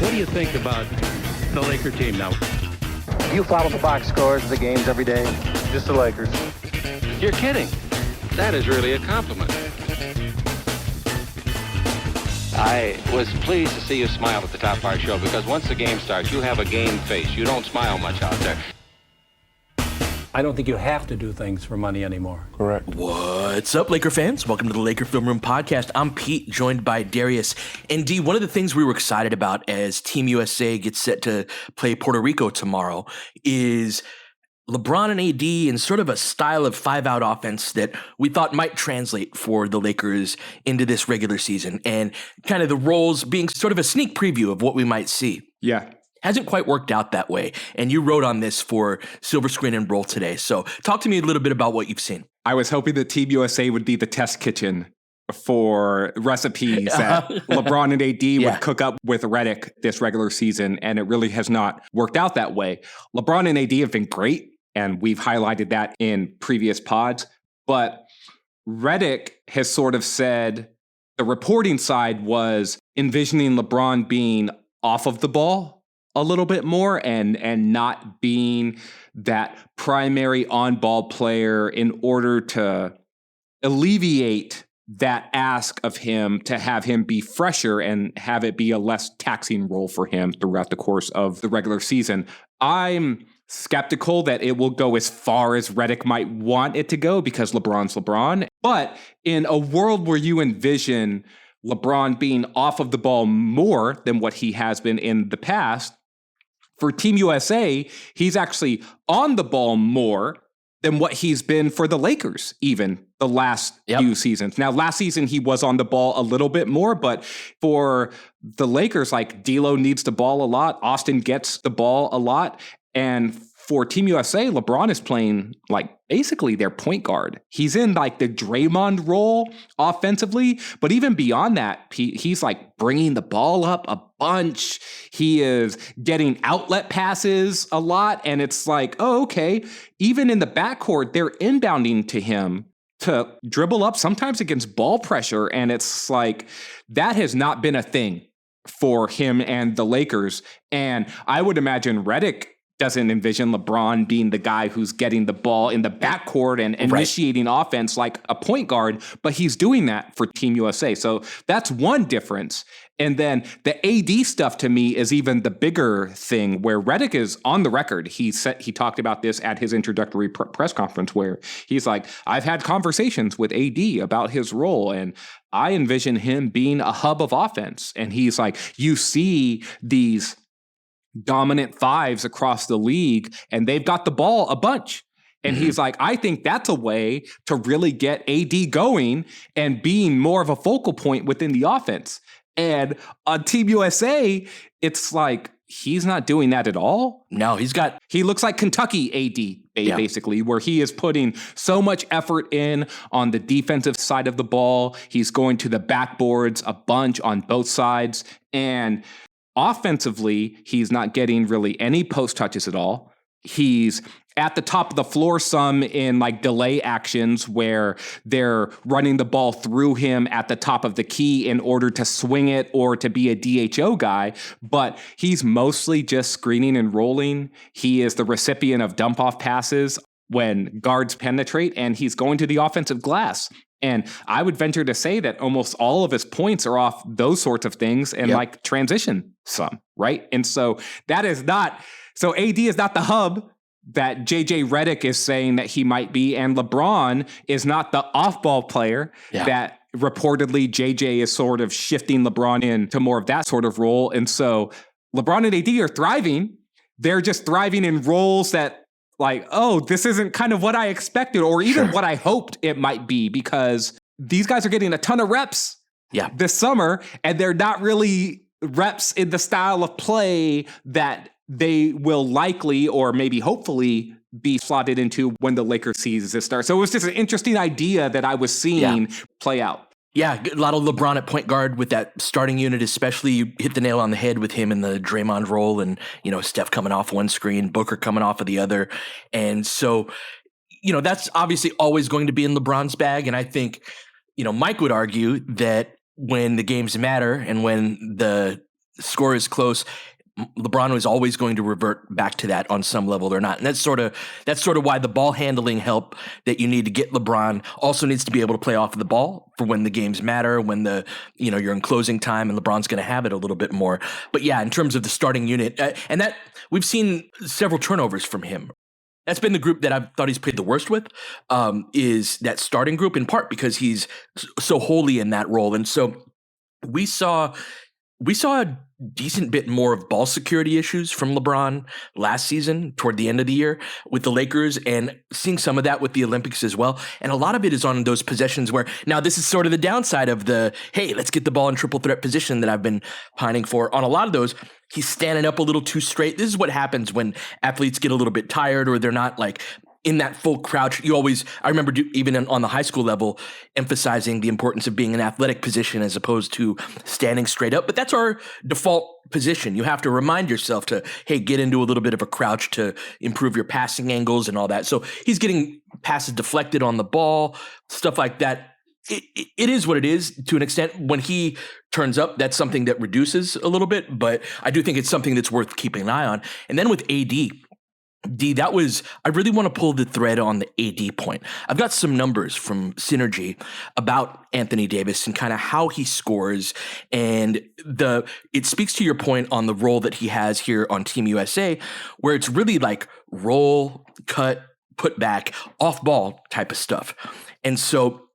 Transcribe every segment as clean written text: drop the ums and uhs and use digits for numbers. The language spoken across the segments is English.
What do you think about the Laker team now? Do you follow the box scores of the games every day? Just the Lakers. You're kidding. That is really a compliment. I was pleased to see you smile at the top of our show because once the game starts, you have a game face. You don't smile much out there. I don't think you have to do things for money anymore. Correct. What's up, Laker fans? Welcome to the Laker Film Room podcast. I'm Pete, joined by Darius. And D, one of the things we were excited about as Team USA gets set to play Puerto Rico tomorrow is LeBron and AD in sort of a style of five-out offense that we thought might translate for the Lakers into this regular season, and kind of the roles being sort of a sneak preview of what we might see. Yeah. Hasn't quite worked out that way. And you wrote on this for Silver Screen and Roll today. So talk to me a little bit about what you've seen. I was hoping that Team USA would be the test kitchen for recipes that LeBron and AD would cook up with Redick this regular season, and it really has not worked out that way. LeBron and AD have been great, and we've highlighted that in previous pods, but Redick has sort of said the reporting side was envisioning LeBron being off of the ball a little bit more and not being that primary on-ball player in order to alleviate that ask of him to have him be fresher and have it be a less taxing role for him throughout the course of the regular season. I'm skeptical that it will go as far as Redick might want it to go because LeBron's LeBron. But in a world where you envision LeBron being off of the ball more than what he has been in the past, for Team USA, he's actually on the ball more than what he's been for the Lakers, even the last few seasons. Now, last season, he was on the ball a little bit more, but for the Lakers, like D'Lo needs the ball a lot. Austin gets the ball a lot. And for Team USA, LeBron is playing like basically their point guard. He's in like the Draymond role offensively, but even beyond that, he's like bringing the ball up a bunch. He is getting outlet passes a lot. And it's like, oh, okay. Even in the backcourt, they're inbounding to him to dribble up, sometimes against ball pressure. And it's like, that has not been a thing for him and the Lakers. And I would imagine Redick doesn't envision LeBron being the guy who's getting the ball in the backcourt and initiating offense like a point guard, but he's doing that for Team USA. So that's one difference. And then the AD stuff to me is even the bigger thing where Redick is on the record. He talked about this at his introductory press conference where he's like, I've had conversations with AD about his role and I envision him being a hub of offense. And he's like, you see these dominant fives across the league, and they've got the ball a bunch. And he's like, I think that's a way to really get AD going and being more of a focal point within the offense. And on Team USA, it's like, he's not doing that at all. No, he looks like Kentucky AD, basically, where he is putting so much effort in on the defensive side of the ball. He's going to the backboards a bunch on both sides. And offensively, he's not getting really any post touches at all. He's at the top of the floor some in like delay actions where they're running the ball through him at the top of the key in order to swing it or to be a DHO guy. But he's mostly just screening and rolling. He is the recipient of dump off passes when guards penetrate, and he's going to the offensive glass. And I would venture to say that almost all of his points are off those sorts of things and like transition some, right? And so AD is not the hub that JJ Redick is saying that he might be, and LeBron is not the off-ball player that reportedly JJ is sort of shifting LeBron into more of that sort of role. And so LeBron and AD are thriving. They're just thriving in roles that like, oh, this isn't kind of what I expected or even what I hoped it might be, because these guys are getting a ton of reps this summer, and they're not really reps in the style of play that they will likely or maybe hopefully be slotted into when the Lakers season starts. So it was just an interesting idea that I was seeing play out. Yeah, a lot of LeBron at point guard with that starting unit, especially. You hit the nail on the head with him in the Draymond role, and, you know, Steph coming off one screen, Booker coming off of the other. And so, you know, that's obviously always going to be in LeBron's bag. And I think, you know, Mike would argue that when the games matter and when the score is close, LeBron was always going to revert back to that on some level or not. And that's sort of why the ball handling help that you need to get LeBron also needs to be able to play off of the ball for when the games matter, when you're in closing time and LeBron's going to have it a little bit more. But yeah, in terms of the starting unit, and that we've seen several turnovers from him. That's been the group that I've thought he's played the worst with, is that starting group, in part because he's so wholly in that role. And so we saw a decent bit more of ball security issues from LeBron last season toward the end of the year with the Lakers, and seeing some of that with the Olympics as well. And a lot of it is on those possessions where, now this is sort of the downside of the, hey, let's get the ball in triple threat position that I've been pining for. On a lot of those, he's standing up a little too straight. This is what happens when athletes get a little bit tired or they're not like in that full crouch. I remember even on the high school level, emphasizing the importance of being in an athletic position as opposed to standing straight up. But that's our default position. You have to remind yourself to, hey, get into a little bit of a crouch to improve your passing angles and all that. So he's getting passes deflected on the ball, stuff like that. It is what it is to an extent. When he turns up, that's something that reduces a little bit, but I do think it's something that's worth keeping an eye on. And then with AD, I really want to pull the thread on the AD point. I've got some numbers from Synergy about Anthony Davis and kind of how he scores. And it speaks to your point on the role that he has here on Team USA, where it's really like roll, cut, put back, off ball type of stuff. And so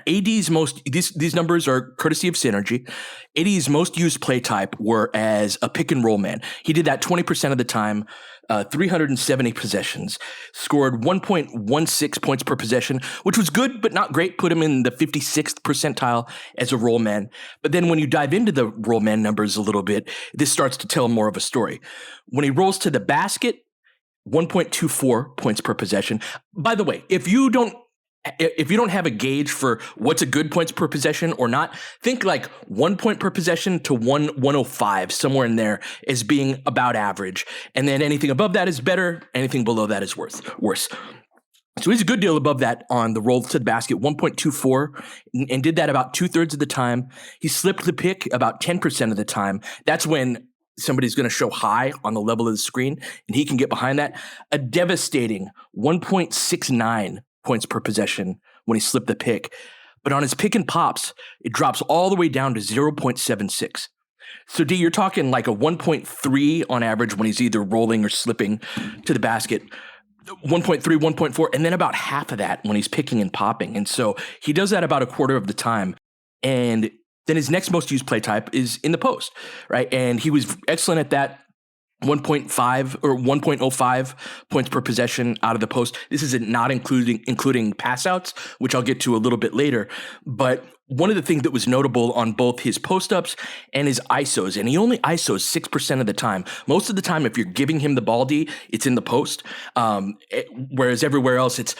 AD's these numbers are courtesy of Synergy. AD's most used play type were as a pick and roll man. He did that 20% of the time, 370 possessions, scored 1.16 points per possession, which was good, but not great. Put him in the 56th percentile as a roll man. But then when you dive into the roll man numbers a little bit, this starts to tell more of a story. When he rolls to the basket, 1.24 points per possession. By the way, if you don't have a gauge for what's a good points per possession or not, think like 1 point per possession to 105, somewhere in there, as being about average. And then anything above that is better. Anything below that is worse. So he's a good deal above that on the roll to the basket, 1.24, and did that about 2/3 of the time. He slipped the pick about 10% of the time. That's when somebody's going to show high on the level of the screen, and he can get behind that. A devastating 1.69 points per possession when he slipped the pick. But on his pick and pops, it drops all the way down to 0.76. So D, you're talking like a 1.3 on average when he's either rolling or slipping to the basket, 1.3, 1.4, and then about half of that when he's picking and popping. And so he does that about a quarter of the time. And then his next most used play type is in the post, right? And he was excellent at that. 1.5 or 1.05 points per possession out of the post. This is not including pass outs, which I'll get to a little bit later. But one of the things that was notable on both his post ups and his ISOs, and he only ISOs 6% of the time. Most of the time, if you're giving him the ball, D, it's in the post. Whereas everywhere else, it's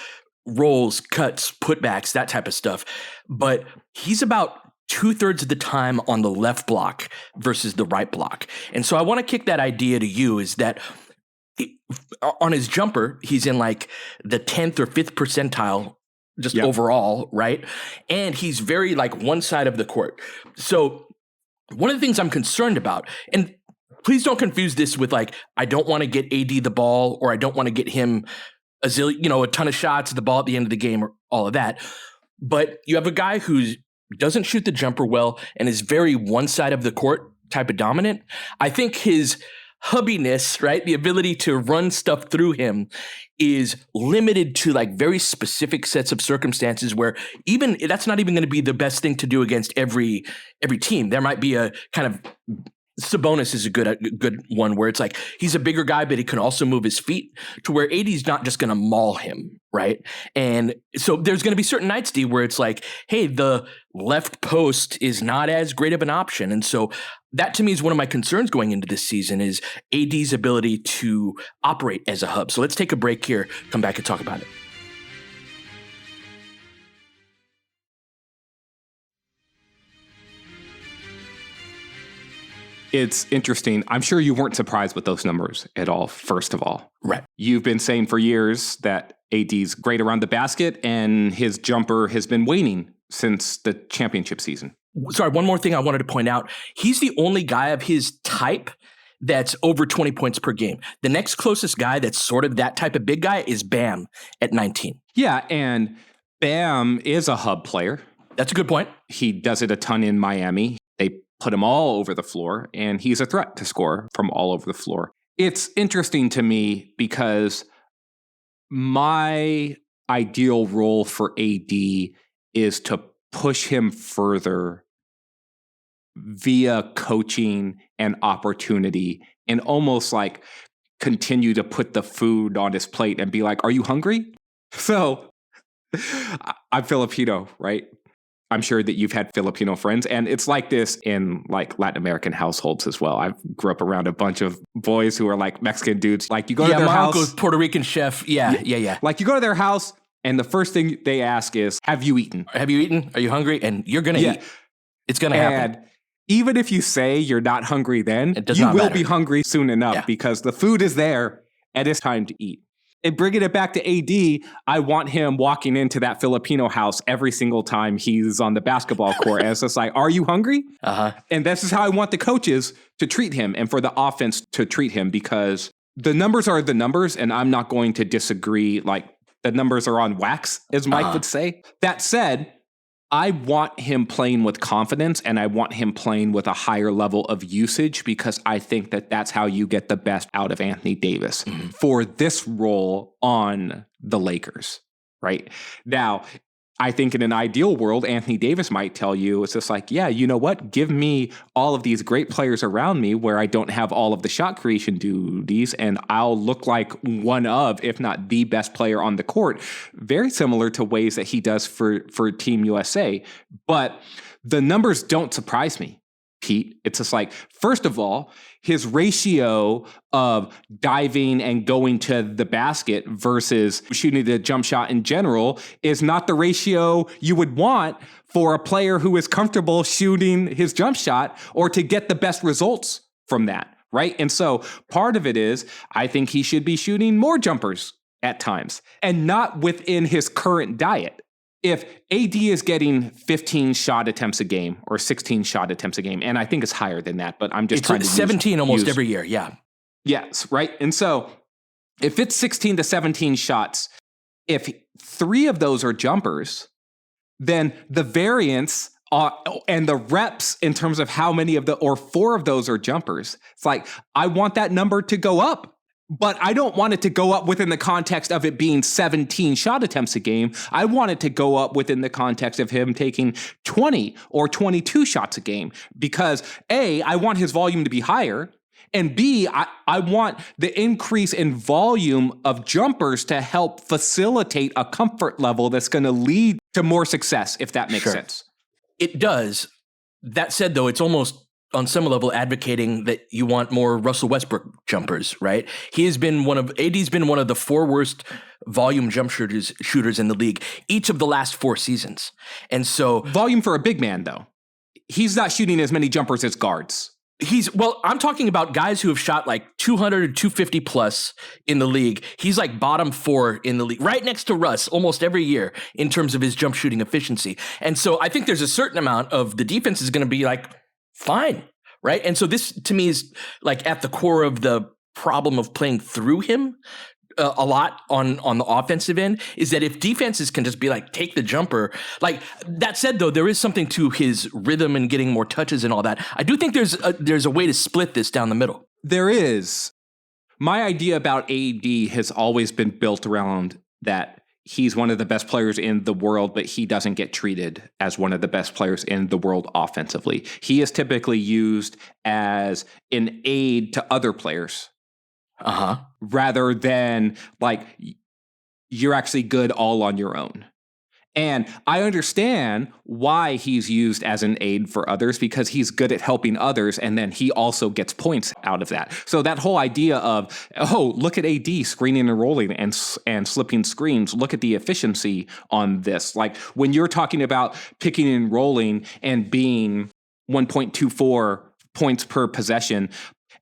rolls, cuts, putbacks, that type of stuff. But he's about 2/3 of the time on the left block versus the right block. And so I want to kick that idea to you, is that on his jumper, he's in like the 10th or 5th percentile just overall, right? And he's very like one side of the court. So one of the things I'm concerned about, and please don't confuse this with like, I don't want to get AD the ball, or I don't want to get him a ton of shots at the ball at the end of the game, or all of that. But you have a guy who's doesn't shoot the jumper well and is very one side of the court type of dominant. I think his hubbiness, right, the ability to run stuff through him, is limited to like very specific sets of circumstances where even that's not even going to be the best thing to do against every team. There might be a kind of Sabonis is a good one where it's like he's a bigger guy, but he can also move his feet, to where AD's not just going to maul him, right? And so there's going to be certain nights, D, where it's like, hey, the left post is not as great of an option. And so that to me is one of my concerns going into this season, is AD's ability to operate as a hub. So let's take a break here, come back and talk about it. It's interesting. I'm sure you weren't surprised with those numbers at all, first of all. Right. You've been saying for years that AD's great around the basket and his jumper has been waning since the championship season. Sorry, one more thing I wanted to point out. He's the only guy of his type that's over 20 points per game. The next closest guy that's sort of that type of big guy is Bam at 19. Yeah, and Bam is a hub player. That's a good point. He does it a ton in Miami. They put him all over the floor, and he's a threat to score from all over the floor. It's interesting to me because my ideal role for AD is to push him further via coaching and opportunity, and almost like continue to put the food on his plate and be like, are you hungry? So I'm Filipino, right? I'm sure that you've had Filipino friends, and it's like this in like Latin American households as well. I grew up around a bunch of boys who are like Mexican dudes. Like you go to their my house. uncle's Puerto Rican chef. Yeah. Like you go to their house, and the first thing they ask is, have you eaten? Have you eaten? Are you hungry? And you're going to eat. It's going to happen. And even if you say you're not hungry then, you will be hungry soon enough because the food is there and it's time to eat. And bringing it back to AD, I want him walking into that Filipino house every single time he's on the basketball court. And it's just like, are you hungry? And this is how I want the coaches to treat him and for the offense to treat him, because the numbers are the numbers, and I'm not going to disagree. Like, the numbers are on wax, as Mike would say. That said, I want him playing with confidence, and I want him playing with a higher level of usage, because I think that that's how you get the best out of Anthony Davis for this role on the Lakers, right? Now, I think in an ideal world, Anthony Davis might tell you, it's just like, yeah, you know what? Give me all of these great players around me where I don't have all of the shot creation duties, and I'll look like one of, if not the best player on the court. Very similar to ways that he does for Team USA. But the numbers don't surprise me, Pete. It's just like, first of all, his ratio of diving and going to the basket versus shooting the jump shot in general is not the ratio you would want for a player who is comfortable shooting his jump shot or to get the best results from that, right? And so part of it is, I think he should be shooting more jumpers at times and not within his current diet. If AD is getting 15 shot attempts a game or 16 shot attempts a game, and I think it's higher than that, but I'm just trying to 17 almost every year, yeah. Yes, right? And so if it's 16 to 17 shots, if 3 of those are jumpers, then the variance and the reps in terms of how many of or 4 of those are jumpers, it's like, I want that number to go up. But I don't want it to go up within the context of it being 17 shot attempts a game. I want it to go up within the context of him taking 20 or 22 shots a game. Because A, I want his volume to be higher. And B, I want the increase in volume of jumpers to help facilitate a comfort level that's going to lead to more success, if that makes sense. It does. That said, though, it's almost on some level advocating that you want more Russell Westbrook jumpers, right? AD's been one of the 4 worst volume jump shooters in the league each of the last 4 seasons. And so volume for a big man, though. He's not shooting as many jumpers as guards. I'm talking about guys who have shot like 200 or 250 plus in the league. He's like bottom 4 in the league, right next to Russ almost every year in terms of his jump shooting efficiency. And so I think there's a certain amount of the defense is going to be like, fine, right? And so this, to me, is like at the core of the problem of playing through him a lot on the offensive end, is that if defenses can just be like, take the jumper. Like, that said, though, there is something to his rhythm and getting more touches and all that. I do think there's a way to split this down the middle. There is. My idea about AD has always been built around that he's one of the best players in the world, but he doesn't get treated as one of the best players in the world offensively. He is typically used as an aid to other players. Rather than like, you're actually good all on your own. And I understand why he's used as an aid for others, because he's good at helping others, and then he also gets points out of that. So that whole idea of, oh, look at AD screening and rolling and slipping screens, look at the efficiency on this. Like, when you're talking about picking and rolling and being 1.24 points per possession,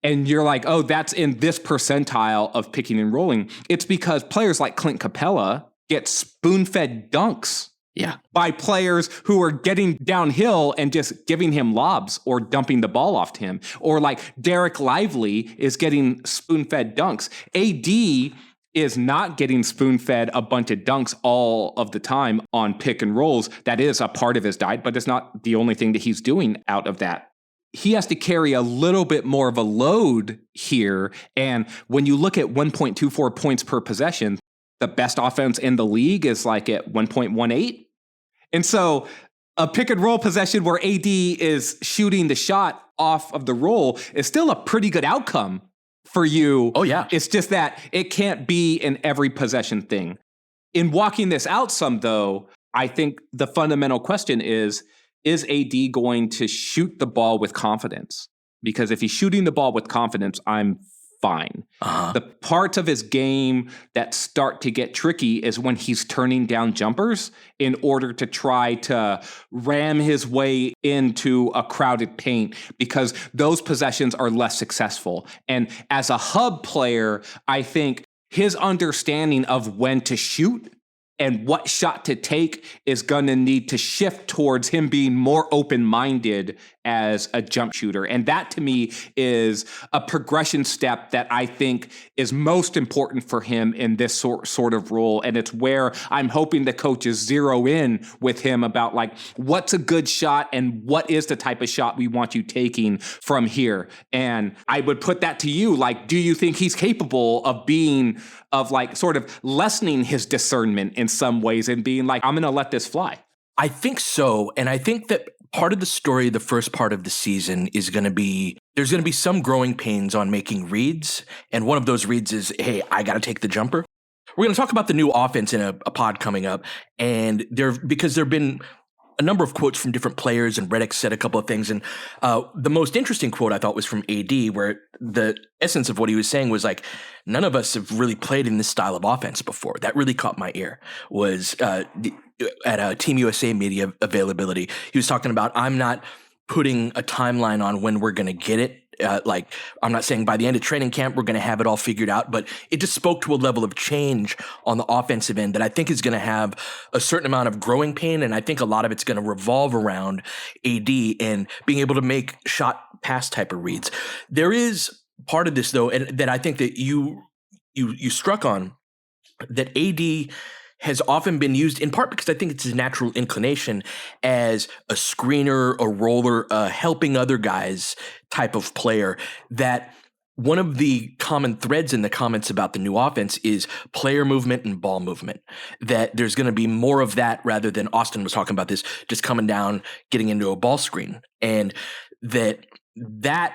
and you're like, oh, that's in this percentile of picking and rolling, it's because players like Clint Capella get spoon-fed dunks by players who are getting downhill and just giving him lobs or dumping the ball off to him. Or like Derek Lively is getting spoon-fed dunks. AD is not getting spoon-fed a bunch of dunks all of the time on pick and rolls. That is a part of his diet, but it's not the only thing that he's doing out of that. He has to carry a little bit more of a load here. And when you look at 1.24 points per possession, the best offense in the league is like at 1.18. And so a pick and roll possession where AD is shooting the shot off of the roll is still a pretty good outcome for you. Oh, yeah. It's just that it can't be an every possession thing. In walking this out some, though, I think the fundamental question is AD going to shoot the ball with confidence? Because if he's shooting the ball with confidence, I'm fine. The parts of his game that start to get tricky is when he's turning down jumpers in order to try to ram his way into a crowded paint, because those possessions are less successful. And as a hub player, I think his understanding of when to shoot and what shot to take is going to need to shift towards him being more open-minded as a jump shooter. And that, to me, is a progression step that I think is most important for him in this sort of role. And it's where I'm hoping the coaches zero in with him about, like, what's a good shot and what is the type of shot we want you taking from here. And I would put that to you. Like, do you think he's capable of like sort of lessening his discernment in some ways and being like, I'm going to let this fly? I think so. And I think that part of the story, the first part of the season, is going to be, there's going to be some growing pains on making reads. And one of those reads is, hey, I got to take the jumper. We're going to talk about the new offense in a pod coming up. And because there have been a number of quotes from different players, and Redick said a couple of things. And the most interesting quote I thought was from AD, where the essence of what he was saying was like, none of us have really played in this style of offense before. That really caught my ear. Was at a Team USA media availability, he was talking about, I'm not putting a timeline on when we're going to get it. Like, I'm not saying by the end of training camp we're going to have it all figured out, but it just spoke to a level of change on the offensive end that I think is going to have a certain amount of growing pain, and I think a lot of it's going to revolve around AD and being able to make shot pass type of reads. There is part of this, though, and that I think that you struck on, that AD has often been used in part because I think it's his natural inclination as a screener, a roller, helping other guys type of player. That one of the common threads in the comments about the new offense is player movement and ball movement. That there's going to be more of that rather than, Austin was talking about this, just coming down, getting into a ball screen. And that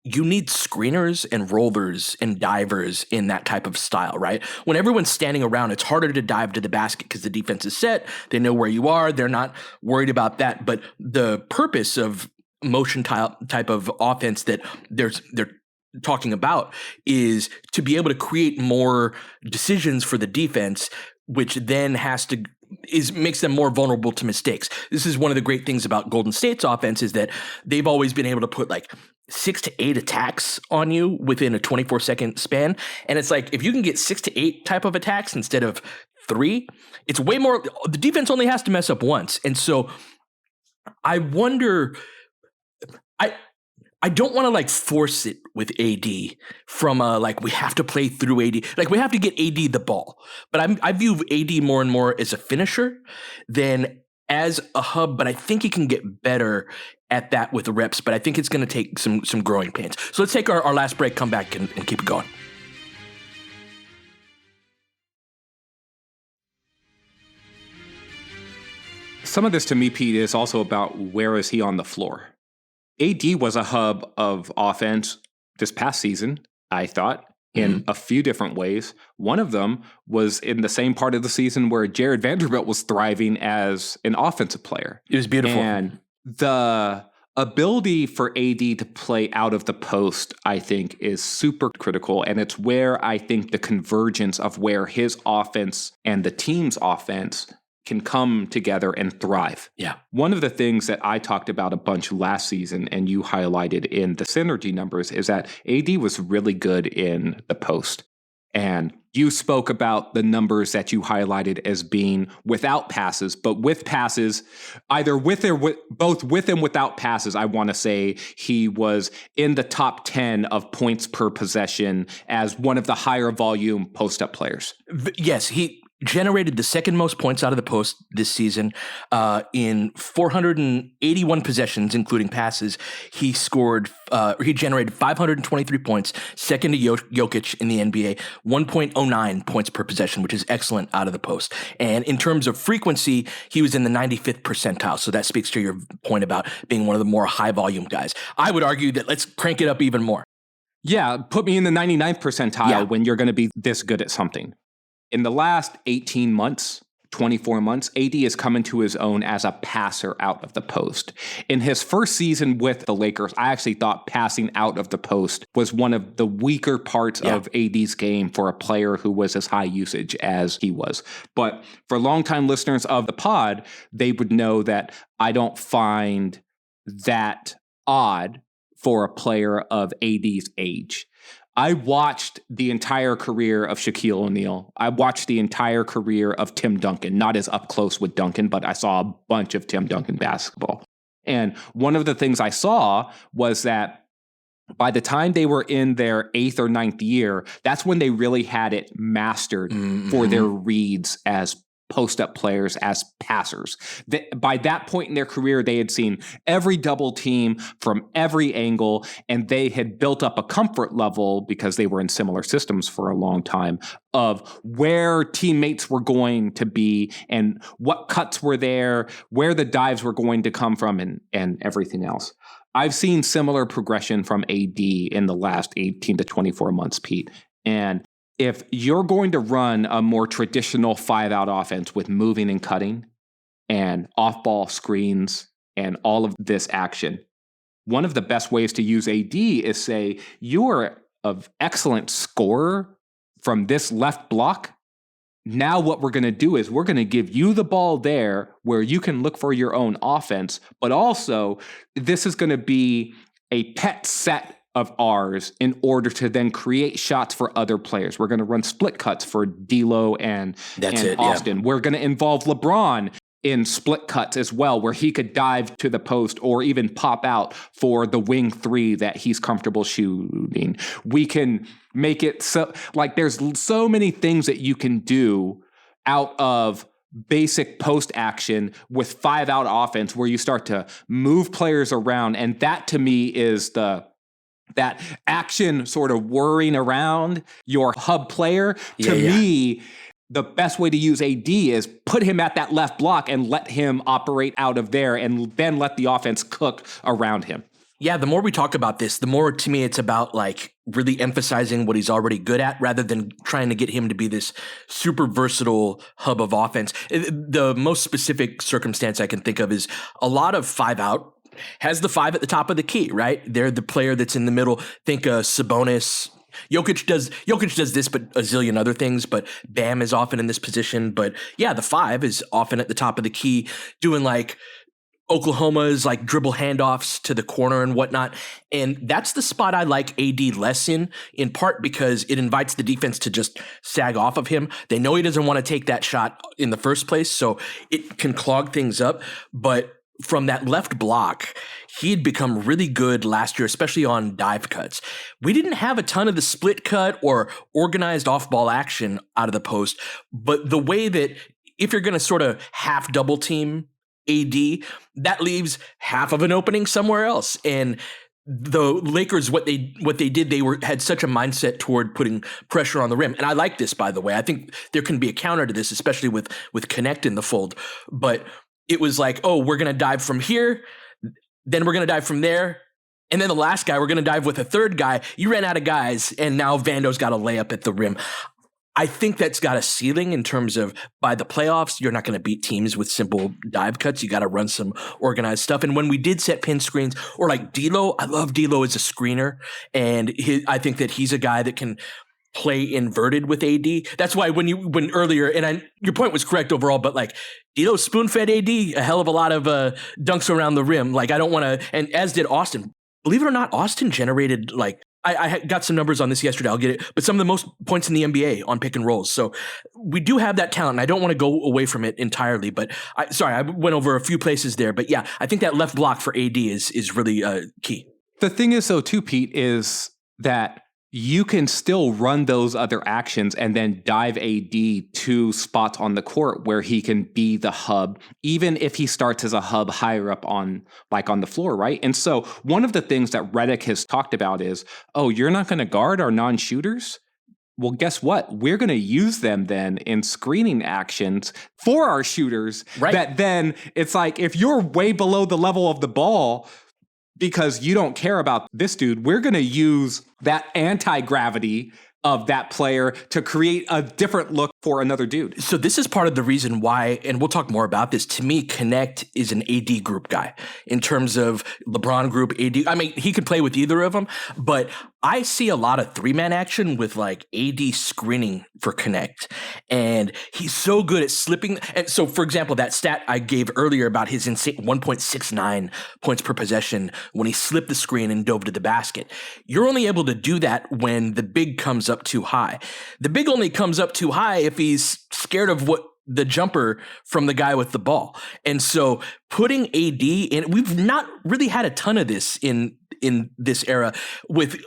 you need screeners and rollers and divers in that type of style, right? When everyone's standing around, it's harder to dive to the basket because the defense is set. They know where you are. They're not worried about that. But the purpose of motion type of offense that they're talking about is to be able to create more decisions for the defense, which then makes them more vulnerable to mistakes. This is one of the great things about Golden State's offense, is that they've always been able to put like 6 to 8 attacks on you within a 24-second span. And it's like, if you can get 6 to 8 type of attacks instead of 3, it's way more. The defense only has to mess up once. And so I wonder, I don't want to like force it with AD from like, we have to play through AD. Like, we have to get AD the ball. But I view AD more and more as a finisher than as a hub, but I think he can get better at that with the reps, but I think it's going to take some growing pains. So let's take our last break, come back, and keep it going. Some of this, to me, Pete, is also about where is he on the floor. AD was a hub of offense this past season, I thought, in a few different ways. One of them was in the same part of the season where Jared Vanderbilt was thriving as an offensive player. It was beautiful. And the ability for AD to play out of the post, I think, is super critical. And it's where I think the convergence of where his offense and the team's offense can come together and thrive. Yeah. One of the things that I talked about a bunch last season, and you highlighted in the synergy numbers, is that AD was really good in the post. And You spoke about the numbers that you highlighted as being without passes, but with passes, either both with and without passes, I want to say he was in the top 10 of points per possession as one of the higher volume post-up players. Yes, he generated the second most points out of the post this season in 481 possessions, including passes. He generated 523 points, second to Jokic in the NBA, 1.09 points per possession, which is excellent out of the post. And in terms of frequency, he was in the 95th percentile. So that speaks to your point about being one of the more high volume guys. I would argue that let's crank it up even more. Yeah, put me in the 99th percentile when you're going to be this good at something. In the last 18 months, 24 months, AD has come into his own as a passer out of the post. In his first season with the Lakers, I actually thought passing out of the post was one of the weaker parts of AD's game for a player who was as high usage as he was. But for longtime listeners of the pod, they would know that I don't find that odd for a player of AD's age. I watched the entire career of Shaquille O'Neal. I watched the entire career of Tim Duncan, not as up close with Duncan, but I saw a bunch of Tim Duncan basketball. And one of the things I saw was that by the time they were in their 8th or 9th year, that's when they really had it mastered for their reads as post-up players, as passers. By that point in their career, they had seen every double team from every angle, and they had built up a comfort level, because they were in similar systems for a long time, of where teammates were going to be and what cuts were there, where the dives were going to come from, and everything else. I've seen similar progression from AD in the last 18 to 24 months, Pete. And if you're going to run a more traditional 5-out offense with moving and cutting and off-ball screens and all of this action, one of the best ways to use AD is say, you are an excellent scorer from this left block. Now what we're going to do is we're going to give you the ball there where you can look for your own offense, but also this is going to be a pet set of ours in order to then create shots for other players. We're going to run split cuts for D'Lo and Austin. We're going to involve LeBron in split cuts as well, where he could dive to the post or even pop out for the wing three that he's comfortable shooting. We can make it so, like, there's so many things that you can do out of basic post action with 5-out offense, where you start to move players around. And that to me is that action sort of whirring around your hub player. To me, the best way to use AD is put him at that left block and let him operate out of there, and then let the offense cook around him. Yeah, the more we talk about this, the more to me it's about like really emphasizing what he's already good at rather than trying to get him to be this super versatile hub of offense. The most specific circumstance I can think of is a lot of 5-out has the 5 at the top of the key, right? They're the player that's in the middle. Think Sabonis. Jokic does this, but a zillion other things, but Bam is often in this position. But yeah, the 5 is often at the top of the key, doing like Oklahoma's like dribble handoffs to the corner and whatnot. And that's the spot I like AD less in part because it invites the defense to just sag off of him. They know he doesn't want to take that shot in the first place, so it can clog things up. But from that left block, he had become really good last year, especially on dive cuts. We didn't have a ton of the split cut or organized off-ball action out of the post, but the way that if you're going to sort of half double team AD, that leaves half of an opening somewhere else. And the Lakers, what they did, they had such a mindset toward putting pressure on the rim. And I like this, by the way. I think there can be a counter to this, especially with Connect in the fold. But it was like, oh, we're going to dive from here, then we're going to dive from there, and then the last guy, we're going to dive with a third guy. You ran out of guys, and now Vando's got a layup at the rim. I think that's got a ceiling in terms of by the playoffs, you're not going to beat teams with simple dive cuts. You got to run some organized stuff. And when we did set pin screens, or like D'Lo, I love D'Lo as a screener, and I think that he's a guy that can play inverted with AD. That's why when earlier, and your point was correct overall, but like D'Lo spoon-fed AD a hell of a lot of dunks around the rim. Like I don't want to, and as did Austin. Believe it or not, Austin generated like I got some numbers on this yesterday. I'll get it. But some of the most points in the NBA on pick and rolls. So we do have that talent. And I don't want to go away from it entirely. But I went over a few places there. But yeah, I think that left block for AD is really key. The thing is, though, too, Pete, is that you can still run those other actions and then dive AD to spots on the court where he can be the hub, even if he starts as a hub higher up on the floor, right? And so one of the things that Redick has talked about is, oh, you're not going to guard our non-shooters? Well, guess what? We're going to use them then in screening actions for our shooters. Right. That then it's like, if you're way below the level of the ball, because you don't care about this dude, we're going to use that anti-gravity of that player to create a different look for another dude. So this is part of the reason why, and we'll talk more about this, to me, Connect is an AD group guy in terms of LeBron group, AD. I mean, he could play with either of them, but I see a lot of three-man action with like AD screening for Connect. And he's so good at slipping. And so, for example, that stat I gave earlier about his insane 1.69 points per possession when he slipped the screen and dove to the basket. You're only able to do that when the big comes up too high. The big only comes up too high if he's scared of what the jumper from the guy with the ball. And so putting AD in, we've not really had a ton of this in this era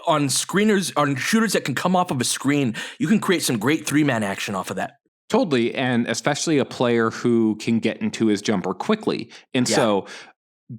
on screeners, on shooters that can come off of a screen. You can create some great three-man action off of that. Totally. And especially a player who can get into his jumper quickly. And so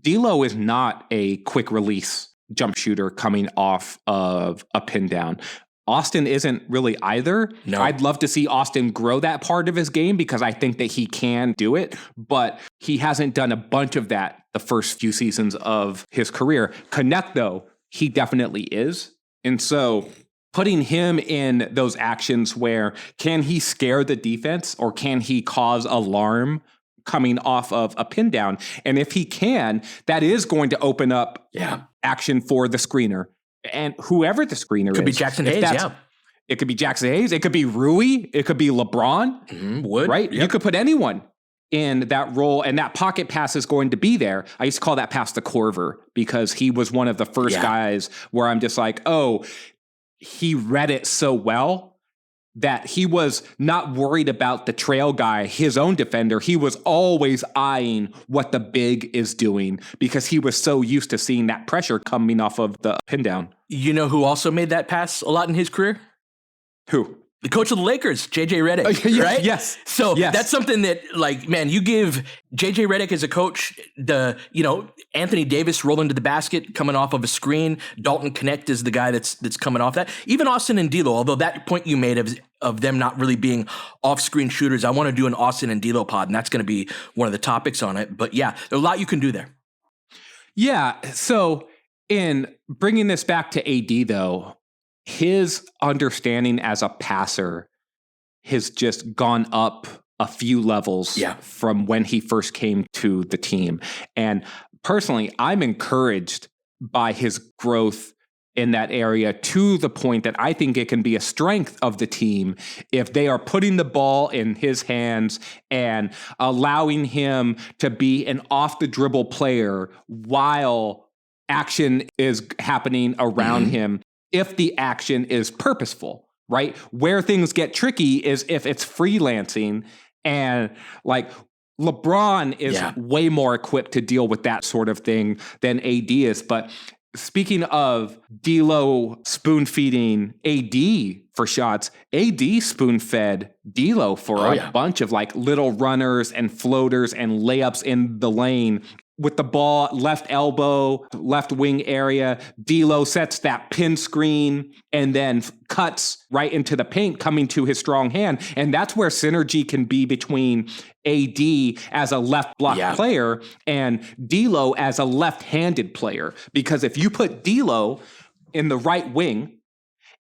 D'Lo is not a quick release jump shooter coming off of a pin down. Austin isn't really either. No. I'd love to see Austin grow that part of his game because I think that he can do it, but he hasn't done a bunch of that the first few seasons of his career. Connect, though, he definitely is. And so putting him in those actions where can he scare the defense or can he cause alarm coming off of a pin down? And if he can, that is going to open up action for the screener. And whoever the screener could be Jackson Hayes, It could be Jackson Hayes. It could be Rui. It could be LeBron. Right? Yep. You could put anyone in that role, and that pocket pass is going to be there. I used to call that pass the Corver because he was one of the first guys where I'm just like, oh, he read it so well that he was not worried about the trail guy, his own defender. He was always eyeing what the big is doing because he was so used to seeing that pressure coming off of the pin down. You know who also made that pass a lot in his career? Who? The coach of the Lakers, JJ Redick, right? Yes. So that's something that, like, man, you give JJ Redick as a coach, Anthony Davis rolling to the basket, coming off of a screen. Dalton Connect is the guy that's coming off that. Even Austin and D'Lo, although that point you made of them not really being off-screen shooters, I want to do an Austin and D'Lo pod, and that's going to be one of the topics on it. But yeah, there's a lot you can do there. Yeah. So in bringing this back to AD, though, his understanding as a passer has just gone up a few levels from when he first came to the team. And personally, I'm encouraged by his growth in that area to the point that I think it can be a strength of the team if they are putting the ball in his hands and allowing him to be an off-the-dribble player while action is happening around him. If the action is purposeful, right? Where things get tricky is if it's freelancing, and like LeBron is way more equipped to deal with that sort of thing than AD is. But speaking of D'Lo spoon feeding AD for shots, AD spoon fed D'Lo for a bunch of like little runners and floaters and layups in the lane. With the ball, left elbow, left wing area, D'Lo sets that pin screen and then cuts right into the paint, coming to his strong hand. And that's where synergy can be between AD as a left block player and D'Lo as a left-handed player. Because if you put D'Lo in the right wing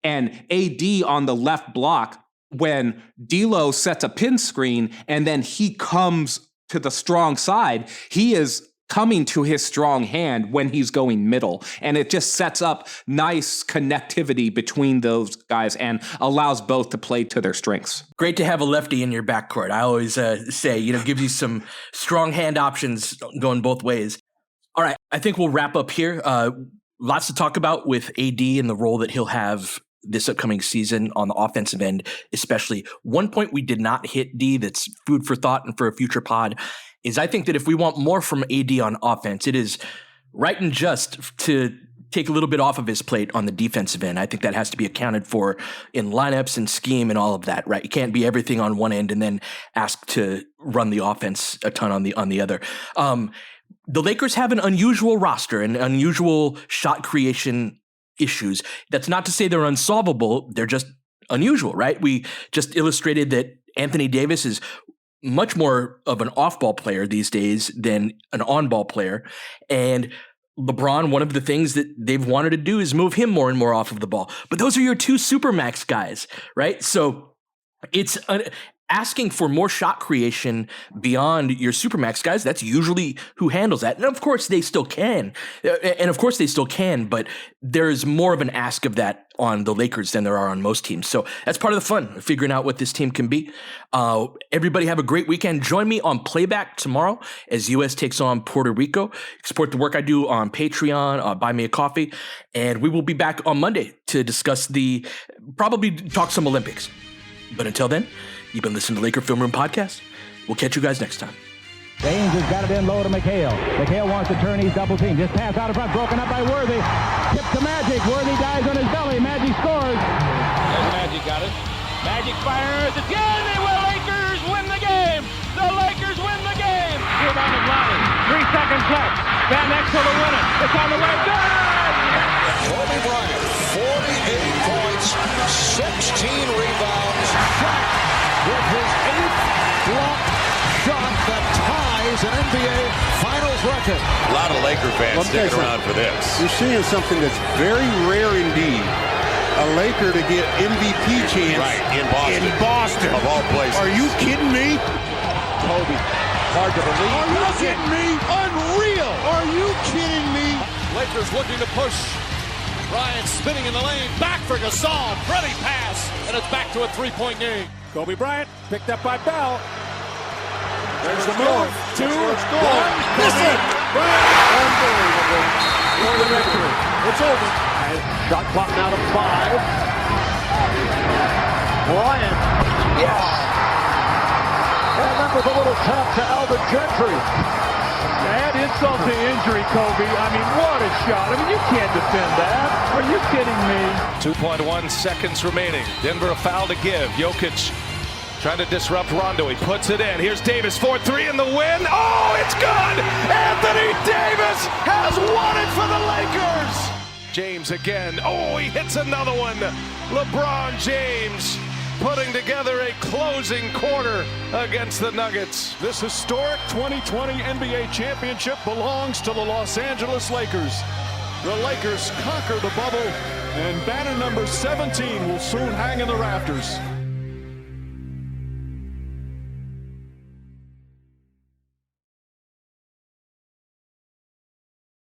and AD on the left block, when D'Lo sets a pin screen and then he comes to the strong side, he is coming to his strong hand when he's going middle. And it just sets up nice connectivity between those guys and allows both to play to their strengths. Great to have a lefty in your backcourt. I always say, gives you some strong hand options going both ways. All right, I think we'll wrap up here. lots to talk about with AD and the role that he'll have this upcoming season on the offensive end, especially. One point we did not hit, D, that's food for thought and for a future pod, is I think that if we want more from AD on offense, it is right and just to take a little bit off of his plate on the defensive end. I think that has to be accounted for in lineups and scheme and all of that, right? You can't be everything on one end and then ask to run the offense a ton on the other. The Lakers have an unusual roster and unusual shot creation issues. That's not to say they're unsolvable. They're just unusual, right? We just illustrated that Anthony Davis is much more of an off-ball player these days than an on-ball player. And LeBron, one of the things that they've wanted to do is move him more and more off of the ball. But those are your two supermax guys, right? So it's asking for more shot creation beyond your supermax guys. That's usually who handles that. And of course they still can. But there's more of an ask of that on the Lakers than there are on most teams. So that's part of the fun, figuring out what this team can be. Everybody have a great weekend. Join me on Playback tomorrow as U.S. takes on Puerto Rico. Support the work I do on Patreon, Buy Me a Coffee. And we will be back on Monday to discuss probably talk some Olympics. But until then, you've been listening to Laker Film Room Podcast. We'll catch you guys next time. James has got it in low to McHale. McHale wants to turn. He's double team. Just pass out in front. Broken up by Worthy. Tip to Magic. Worthy dies on his belly. Magic scores. There's Magic got it. Magic fires again. They will. Lakers win the game. The Lakers win the game. Rebound of Lonnie. 3 seconds left. Van Exel to win it. It's on the way. Good. Kobe Bryant, 48 points, 16 rebounds. Shot with his 8th block shot that ties an NBA Finals record. A lot of Laker fans sticking around for this. You're seeing something that's very rare indeed. A Laker to get MVP chance in Boston. Of all places. Are you kidding me? Kobe, hard to believe. Are you kidding me? Unreal. Are you kidding me? Lakers looking to push. Bryant spinning in the lane. Back for Gasol. Pretty pass. And it's back to a 3-point game. Kobe Bryant picked up by Bell. There's the move. 2, 1. Miss it. Unbelievable. For the victory. It's over. Shot clock now to 5. Bryant. Yes. And that was a little tap to Alvin Gentry. Add insult to injury, Kobe. I mean, what a shot. I mean, you can't defend that. Are you kidding me? 2.1 seconds remaining. Denver a foul to give. Jokic trying to disrupt Rondo. He puts it in. Here's Davis, 4-3 in the win. Oh, it's good! Anthony Davis has won it for the Lakers! James again. Oh, he hits another one. LeBron James putting together a closing quarter against the Nuggets. This historic 2020 NBA championship belongs to the Los Angeles Lakers. The Lakers conquer the bubble, and banner number 17 will soon hang in the rafters.